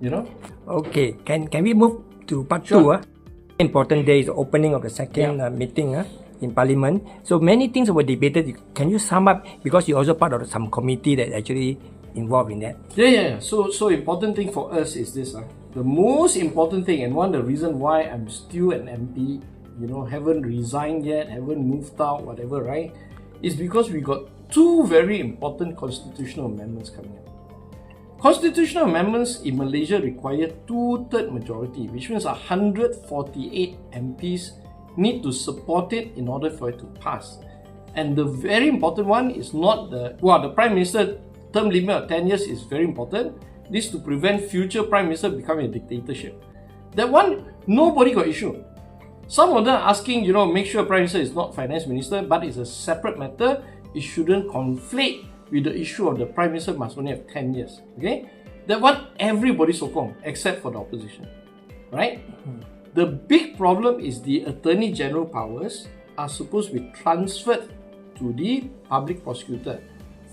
You know? Okay, can we move to part two? Important day is the opening of the second meeting in Parliament. So many things were debated. Can you sum up, because you're also part of some committee that actually involved in that? Yeah. So important thing for us is this. The most important thing, and one of the reasons why I'm still an MP, you know, haven't resigned yet, haven't moved out, whatever, right, is because we got two very important constitutional amendments coming up. Constitutional amendments in Malaysia require 2/3 majority, which means 148 MPs need to support it in order for it to pass. And the very important one is not the Prime Minister term limit of 10 years is very important. This to prevent future Prime Minister becoming a dictatorship. That one, nobody got issue. Some of them are asking, you know, make sure Prime Minister is not Finance Minister, but it's a separate matter. It shouldn't conflict with the issue of the Prime Minister must only have 10 years. Okay? That one, everybody sokong, except for the opposition. Right? The big problem is the Attorney General powers are supposed to be transferred to the Public Prosecutor.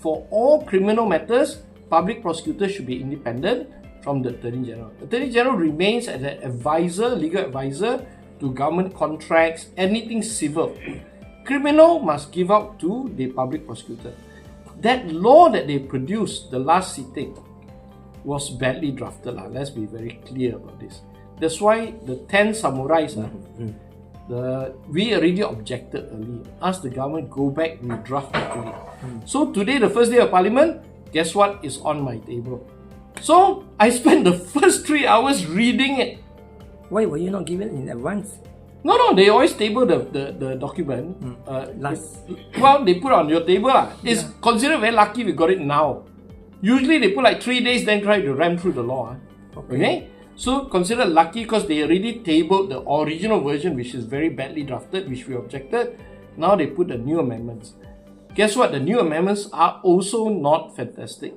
For all criminal matters, Public Prosecutor should be independent from the Attorney General. Attorney General remains as an advisor, legal advisor to government contracts, anything civil. Criminal must give out to the Public Prosecutor. That law that they produced, the last sitting, was badly drafted. Let's be very clear about this. That's why the 10 samurais, we already objected earlier. Asked the government go back, redraft it again. So today, the first day of Parliament, guess what is on my table? So I spent the first 3 hours reading it. Why were you not given in advance? No, they always table the document. Well, they put on your table. It's considered very lucky we got it now. Usually they put like 3 days, then try to ram through the law. Okay? So consider lucky because they already tabled the original version, which is very badly drafted, which we objected. Now they put the new amendments. Guess what? The new amendments are also not fantastic.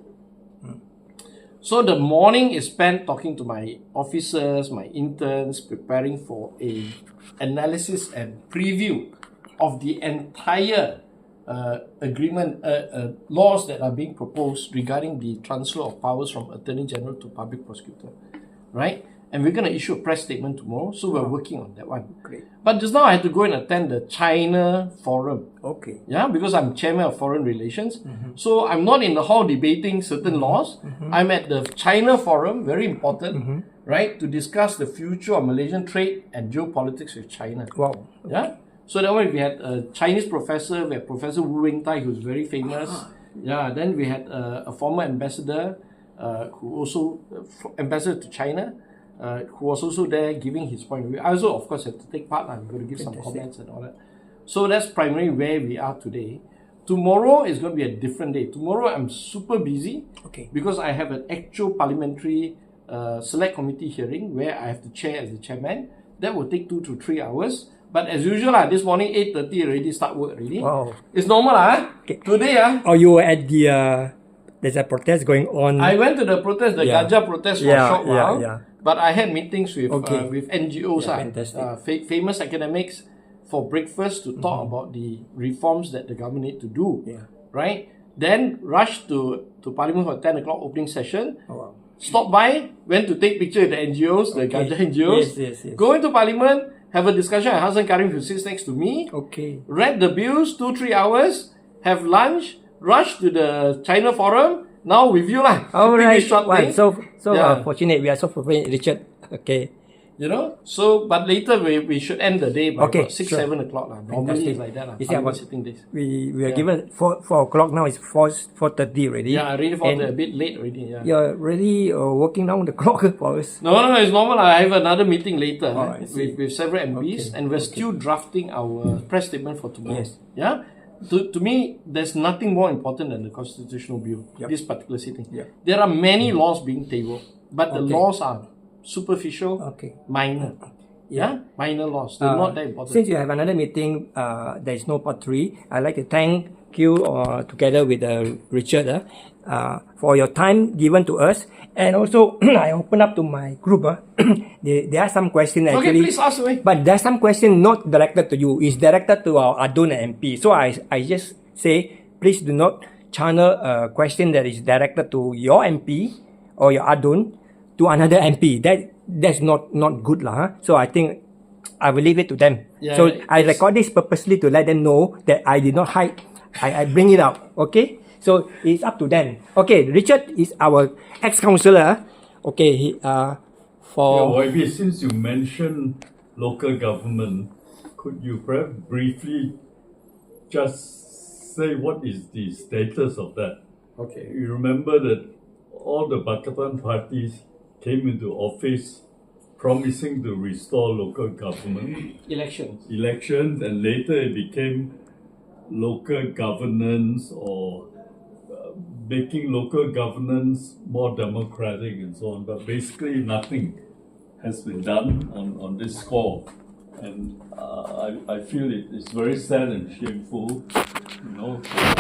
So the morning is spent talking to my officers, my interns, preparing for a analysis and preview of the entire laws that are being proposed regarding the transfer of powers from Attorney General to Public Prosecutor, right? And we're going to issue a press statement tomorrow, so we're working on that one. Great. But just now I had to go and attend the China Forum. Okay. Yeah, because I'm chairman of Foreign Relations. So I'm not in the hall debating certain laws. I'm at the China Forum, very important, right, to discuss the future of Malaysian trade and geopolitics with China. Wow. Yeah. So that one we had a Chinese professor, we had Professor Wu Wing-tai, who's very famous. Yeah. Then we had a former ambassador, ambassador to China, who was also there giving his point of view. I also, of course, have to take part. I'm going to give some comments and all that. So that's primarily where we are today. Tomorrow is going to be a different day. Tomorrow I'm super busy because I have an actual parliamentary select committee hearing where I have to chair as the chairman. That will take 2 to 3 hours. But as usual, this morning 8:30 already start work already. Wow. It's normal, Today, Oh, you were at the there's a protest going on. I went to the protest, the Gajah protest for a short while. But I had meetings with NGOs, famous academics, for breakfast to talk about the reforms that the government need to do. Right? Then rushed to Parliament for 10 o'clock opening session. Stopped by, went to take picture with the NGOs, the Gajah NGOs. Yes. Go into Parliament, have a discussion with Hassan Karim, who sits next to me. Read the bills, 2-3 hours, have lunch, rush to the China Forum. Now with you lah. Alright. So fortunate. We are so fortunate, Richard. Okay. You know, so but later we should end the day by about 6-7 o'clock lah. Normally it's like that lah. Sitting days. We are given 4 o'clock now. It's 4:30 already. Yeah, already 4:30, a bit late already. Yeah. You're really working down the clock for us. No, it's normal. I have another meeting later with several MPs, and we're still drafting our press statement for tomorrow. Yeah. To me, there's nothing more important than the constitutional bill, this particular sitting. There are many laws being tabled, but the laws are superficial, minor. Minor laws. They're not that important. Since you have another meeting, there is no part 3. I'd like to thank you together with Richard for your time given to us. And also, I open up to my group. There are some questions actually. Okay, please ask away. But there are some questions not directed to you. It's directed to our Adun MP. So I just say, please do not channel a question that is directed to your MP or your Adun to another MP. That's not good lah. Huh? So I think I will leave it to them. Yeah, so I record this purposely to let them know that I did not hide. I bring it out. Okay. So it's up to them. Okay. Richard is our ex-councillor. Okay. He for YB, since you mentioned local government, could you perhaps briefly just say what is the status of that? Okay. You remember that all the Pakatan parties came into office promising to restore local government Elections. and later it became local governance or making local governance more democratic and so on. But basically nothing has been done on this score. And I feel it is very sad and shameful,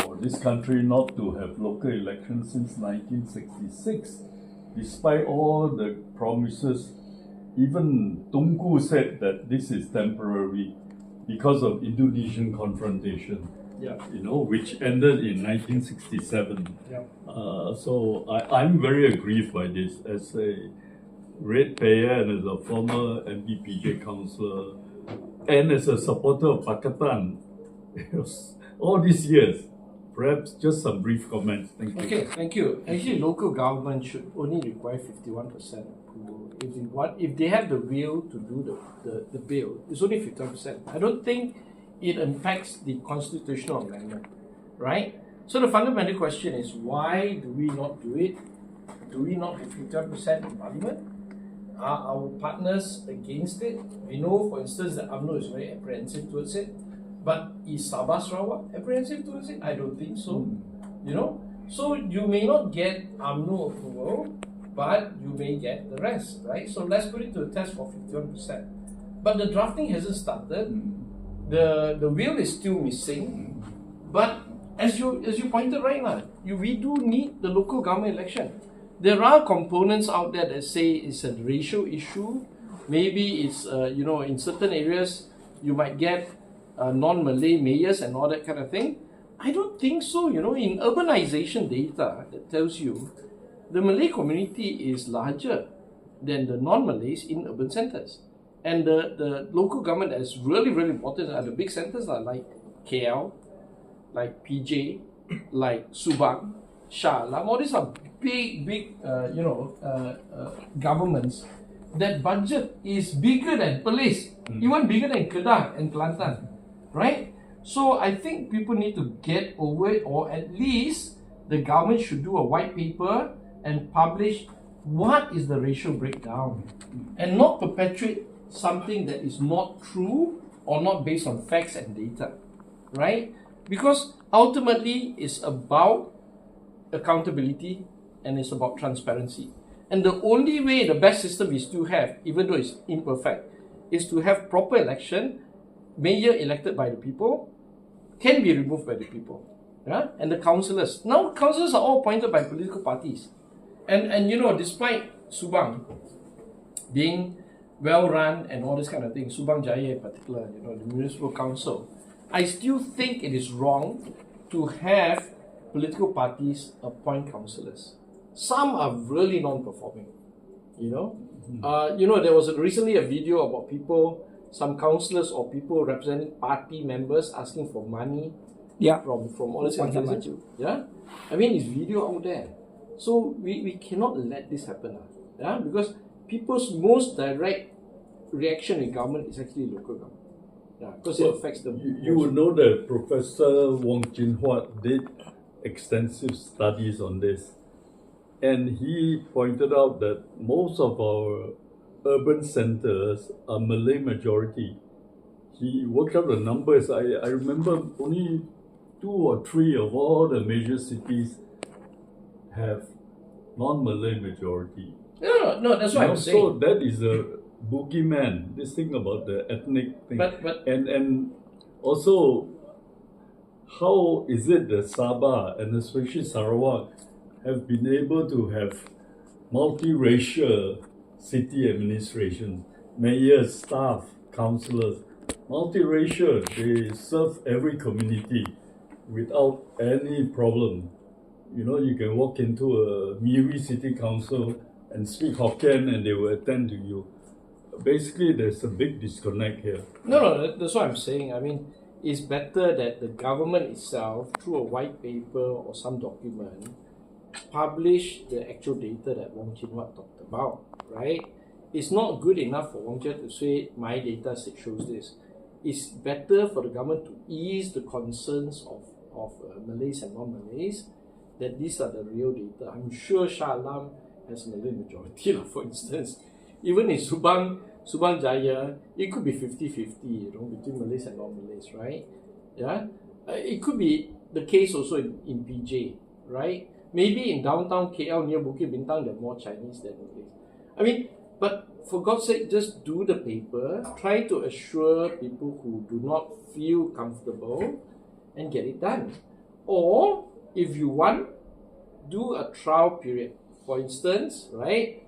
for this country not to have local elections since 1966. Despite all the promises, even Tunku said that this is temporary because of Indonesian confrontation, Yeah. which ended in 1967. Yeah. So I'm very aggrieved by this as a ratepayer and as a former MPPJ councillor and as a supporter of Pakatan all these years. Perhaps just some brief comments. Thank you. Okay, thank you. Actually, local government should only require 51% approval. If they have the will to do the bill, it's only 51%. I don't think it impacts the constitutional amendment, right? So the fundamental question is, why do we not do it? Do we not have 51% in parliament? Are our partners against it? We know, for instance, that UMNO is very apprehensive towards it. But is Sabah Sarawak apprehensive towards it? I don't think so. So you may not get UMNO approval, but you may get the rest, right? So let's put it to a test for 51%. But the drafting hasn't started. The will is still missing. But as you pointed right now, we do need the local government election. There are components out there that say it's a racial issue. Maybe it's in certain areas you might get non-Malay mayors and all that kind of thing. I don't think so. In urbanization data that tells you the Malay community is larger than the non-Malays in urban centers. And the local government that is really, really important are the big centers like KL, like PJ, like Subang, Shah Alam. All these are big governments that budget is bigger than Perlis, even bigger than Kedah and Kelantan. Right? So I think people need to get over it, or at least the government should do a white paper and publish what is the racial breakdown and not perpetuate something that is not true or not based on facts and data. Right? Because ultimately it's about accountability and it's about transparency. And the only way, the best system we still have, even though it's imperfect, is to have proper election. Mayor elected by the people can be removed by the people, and the councillors. Now, councillors are all appointed by political parties, and despite Subang being well run and all this kind of thing, Subang Jaya in particular, the municipal council, I still think it is wrong to have political parties appoint councillors. Some are really non-performing. There was recently a video about people. Some councillors or people representing party members asking for money from all this kind of things. Yeah? I mean, it's video out there. So we cannot let this happen. Because people's most direct reaction in government is actually local government. Because it affects them. You would know that Professor Wong did extensive studies on this. And he pointed out that most of our urban centers are Malay majority. He worked out the numbers. I remember only 2 or 3 of all the major cities have non-Malay majority. No, that's what I'm saying. So that is a boogeyman, this thing about the ethnic thing. But and also, how is it that Sabah and especially Sarawak have been able to have multiracial city administration, mayors, staff, councillors, multiracial, they serve every community without any problem. You can walk into a Miri City Council and speak Hokkien and they will attend to you. Basically, there's a big disconnect here. No, that's what I'm saying. I mean, it's better that the government itself, through a white paper or some document, publish the actual data that Wong Chin Wat talked about, right? It's not good enough for Wong Chin to say, my data shows this. It's better for the government to ease the concerns of Malays and non-Malays that these are the real data. I'm sure Shah Alam has a Malay majority, for instance. Even in Subang Jaya, it could be 50-50, between Malays and non-Malays, right? Yeah, it could be the case also in PJ, right? Maybe in downtown KL near Bukit Bintang, there are more Chinese than Malays. I mean, but for God's sake, just do the paper. Try to assure people who do not feel comfortable and get it done. Or if you want, do a trial period. For instance, right?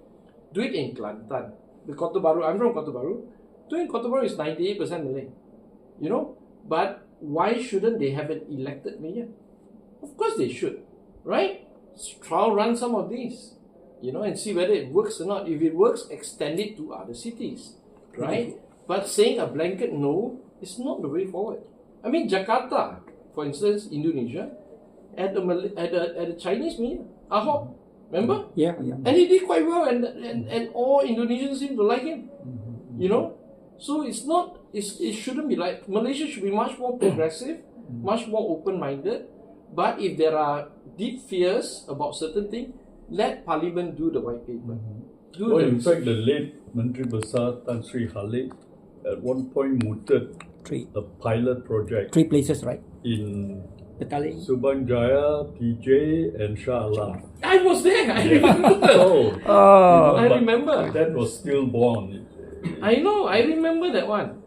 Do it in Kelantan. The Kota Baru, I'm from Kota Baru. Doing Kota Baru is 98% Malay. But why shouldn't they have an elected mayor? Of course they should, right? Trial run some of these, and see whether it works or not. If it works, extend it to other cities, right? But saying a blanket no is not the way forward. I mean, Jakarta, for instance, Indonesia, had a Chinese mayor, Ahok. Remember? Yeah. And he did quite well, and all Indonesians seem to like him. So it shouldn't be like Malaysia should be much more progressive, much more open-minded. But if there are deep fears about certain things, let Parliament do the white paper. In fact, the late Menteri Besar Tan Sri Khalid at one point mooted a pilot project. 3 places, right? In Petaling. Subang Jaya, PJ, and Shah Alam. I was there. I remember. I remember. That was stillborn. I know. I remember that one.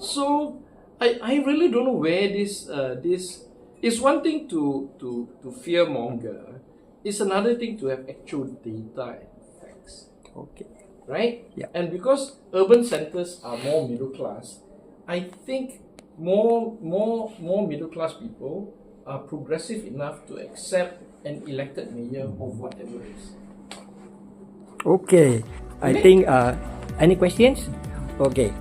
So I really don't know where this. It's one thing to fear monger. It's another thing to have actual data and facts. Okay. Right? Yeah. And because urban centers are more middle class, I think more middle class people are progressive enough to accept an elected mayor of whatever it is. Okay. I think any questions? Okay.